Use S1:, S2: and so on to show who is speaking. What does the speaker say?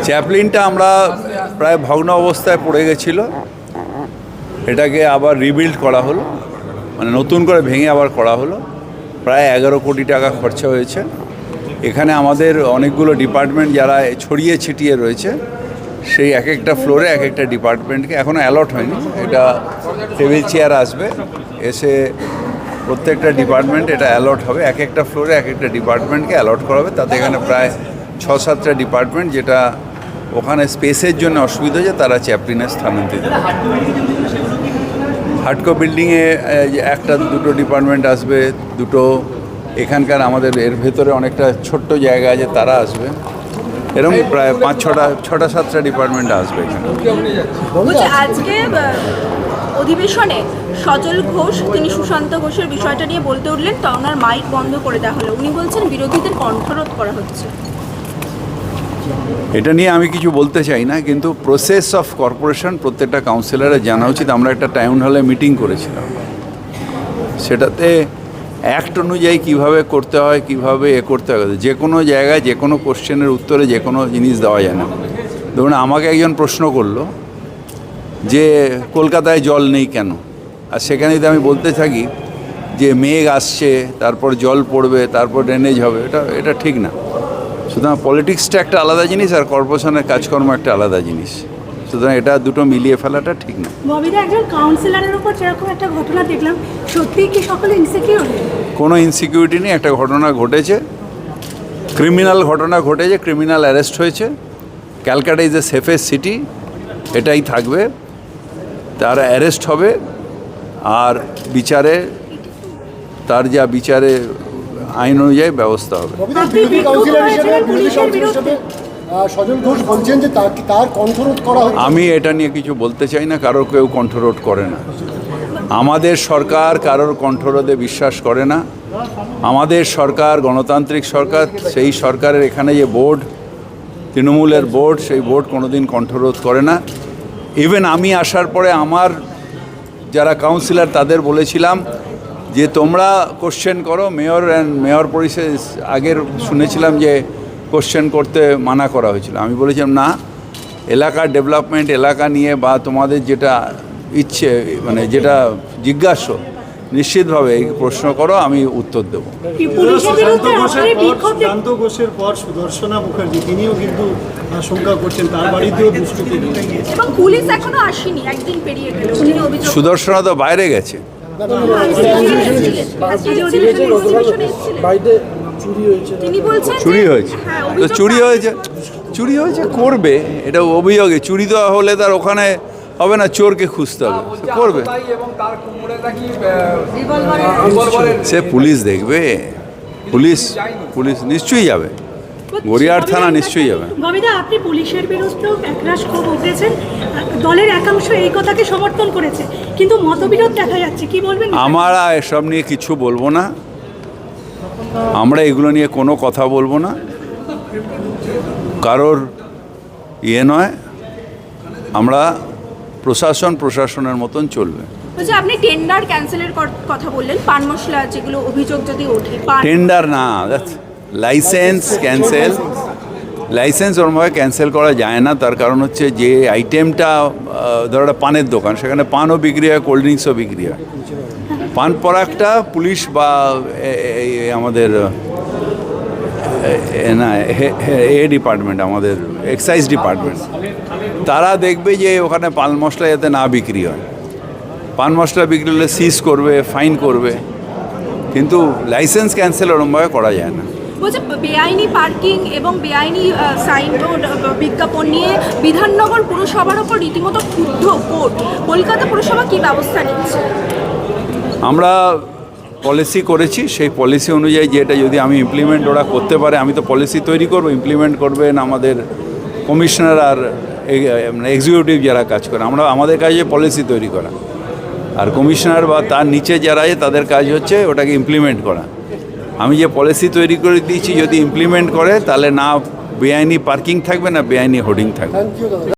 S1: চ্যাপলিনটা আমরা প্রায় ভগ্ন অবস্থায় পড়ে গেছিলো, এটাকে আবার রিবিল্ড করা হলো, মানে নতুন করে ভেঙে আবার করা হলো। প্রায় 11 কোটি টাকা খরচা হয়েছে। এখানে আমাদের অনেকগুলো ডিপার্টমেন্ট যারা ছড়িয়ে ছিটিয়ে রয়েছে, সেই এক একটা ফ্লোরে এক একটা ডিপার্টমেন্টকে এখনও অ্যালট হয়নি। এটা টেবিল চেয়ার আসবে, এসে প্রত্যেকটা ডিপার্টমেন্ট এটা অ্যালট হবে, এক একটা ফ্লোরে এক একটা ডিপার্টমেন্টকে অ্যালট করা হবে। তাতে এখানে প্রায় 6-7টা ডিপার্টমেন্ট, যেটা ওখানে স্পেসের জন্য অসুবিধা হয়েছে, তারা চ্যাপলিনে স্থানান্তরিত। হাটকো বিল্ডিংয়ে একটা দুটো ডিপার্টমেন্ট আসবে, দুটো এখানকার আমাদের এর ভেতরে অনেকটা ছোট্ট জায়গা আছে, তারা আসবে। এরকম প্রায় 5-6টা-7টা ডিপার্টমেন্ট আসবে এখানে।
S2: আজকে অধিবেশনে সজল ঘোষ তিনি সুশান্ত ঘোষের বিষয়টা নিয়ে বলতে উঠলেন, তো ওনার মাইক বন্ধ করে দেওয়া হলো। উনি বলছেন বিরোধীদের কণ্ঠরোধ করা হচ্ছে।
S1: এটা নিয়ে আমি কিছু বলতে চাই না, কিন্তু প্রসেস অফ কর্পোরেশন প্রত্যেকটা কাউন্সিলরের জানা উচিত। আমরা একটা টাউন হলে মিটিং করেছিলাম, সেটাতে অ্যাক্ট অনুযায়ী কীভাবে করতে হয়, কীভাবে করতে হয়, যে কোনো জায়গায় যে কোনো কোশ্চেনের উত্তরে যে কোনো জিনিস দেওয়া যায় না। ধরুন আমাকে একজন প্রশ্ন করলো যে কলকাতায় জল নেই কেন, আর সেখানে যদি আমি বলতে থাকি যে মেঘ আসছে, তারপর জল পড়বে, তারপর ড্রেনেজ হবে, এটা ঠিক না। সুতরাং পলিটিক্সটা একটা আলাদা জিনিস, আর কর্পোরেশনের কাজকর্ম একটা আলাদা জিনিস। সুতরাং এটা দুটো মিলিয়ে ফেলাটা ঠিক না।
S3: ববিদা, একজন কাউন্সিলরের উপর যেরকম একটা ঘটনা দেখলাম, সত্যি কি সকলে ইনসিকিউর?
S1: কোনো ইনসিকিউরিটি নেই। একটা ঘটনা ঘটেছে, ক্রিমিনাল ঘটনা ঘটেছে, ক্রিমিনাল অ্যারেস্ট হয়েছে। Calcutta is a safest city, এটাই থাকবে। তার অ্যারেস্ট হবে, আর বিচারে তার যা বিচারে আইন অনুযায়ী ব্যবস্থা হবে। আমি এটা নিয়ে কিছু বলতে চাই না, কারোর কেউ কণ্ঠরোধ করে না। আমাদের সরকার কারোর কণ্ঠরোধে বিশ্বাস করে না। আমাদের সরকার গণতান্ত্রিক সরকার, সেই সরকারের এখানে যে বোর্ড, তৃণমূলের বোর্ড, সেই বোর্ড কোনোদিন কণ্ঠরোধ করে না। ইভেন আমি আসার পরে আমার যারা কাউন্সিলর তাদের বলেছিলাম যে তোমরা কোশ্চেন করো। মেয়র পরিষদ আগের শুনেছিলাম যে কোশ্চেন করতে মানা করা হয়েছিল। আমি বলেছিলাম না, এলাকার ডেভেলপমেন্ট, এলাকা নিয়ে বা তোমাদের যেটা ইচ্ছে, মানে যেটা জিজ্ঞাসা, নিশ্চিতভাবে এই প্রশ্ন করো, আমি উত্তর দেব।
S4: সুশান্ত ঘোষের পর সুদর্শনা মুখার্জি, তিনিও কিন্তু আশঙ্কা করছেন তার বাড়িতেও দুষ্কৃতী গিয়েছে
S2: এবং পুলিশ এখনো আসেনি, একদিন পেরিয়ে গেল।
S1: সুদর্শনা তো বাইরে গেছে। চুরি হয়েছে তো চুরি হয়েছে করবে, এটা অভিযোগে। চুরি তো হলে তার ওখানে হবে না, চোরকে খুঁজতে হবে, করবে। সে পুলিশ দেখবে, পুলিশ নিশ্চয়ই যাবে, গড়িয়াহাট থানা নিশ্চয়ই যাবে।
S3: ববিদা, আপনি পুলিশের বিরুদ্ধেও একরাশ ক্ষোভ উঠেছেন, দলের একাংশ এই কথাকে সমর্থন করেছে, কিন্তু মতবিরোধ দেখা যাচ্ছে, কি বলবেন?
S1: আমরা এসব নিয়ে কিছু বলবো না, আমরা এগুলো নিয়ে কোনো কথা বলবো না, কারোর নয়। আমরা প্রশাসনের মতন চলবে।
S2: আপনি টেন্ডার ক্যান্সেলের কথা বললেন, পান মশলা যেগুলো অভিযোগ যদি ওঠে,
S1: টেন্ডার না, লাইসেন্স ক্যান্সেল, লাইসেন্স ওরমভাবে ক্যান্সেল করা যায় না। তার কারণ হচ্ছে যে আইটেমটা, ধরো একটা পানের দোকান, সেখানে পানও বিক্রি হয়, কোল্ড ড্রিঙ্কসও বিক্রি হয়। পান পরাগটা পুলিশ বা আমাদের না ডিপার্টমেন্ট, আমাদের এক্সাইজ ডিপার্টমেন্ট, তারা দেখবে যে ওখানে পান মশলা যাতে না বিক্রি হয়। পান মশলা বিক্রি হলে সিজ করবে, ফাইন করবে, কিন্তু লাইসেন্স ক্যান্সেল ওরমভাবে করা যায় না।
S2: বলছে বেআইনি পার্কিং এবং বেআইনি সাইনবোর্ড বিজ্ঞাপন নিয়ে বিধাননগর পুরসভার ওপর রীতিমতো ক্ষুব্ধ কোর্ট। কলকাতা পুরসভা কী ব্যবস্থা নিচ্ছে?
S1: আমরা পলিসি করেছি, সেই পলিসি অনুযায়ী যেটা যদি আমি ইমপ্লিমেন্ট ওরা করতে পারে, আমি তো পলিসি তৈরি করব, ইমপ্লিমেন্ট করবেন আমাদের কমিশনার আর এক্সিকিউটিভ যারা কাজ করে। আমাদের কাজে পলিসি তৈরি করা, আর কমিশনার বা তার নিচে যারা আছে তাদের কাজ হচ্ছে ওটাকে ইমপ্লিমেন্ট করা। আমি যে পলিসি তৈরি করে দিয়েছি, যদি ইমপ্লিমেন্ট করে তাহলে না বেআইনি পার্কিং থাকবে, না বেআইনি হোর্ডিং থাকবে।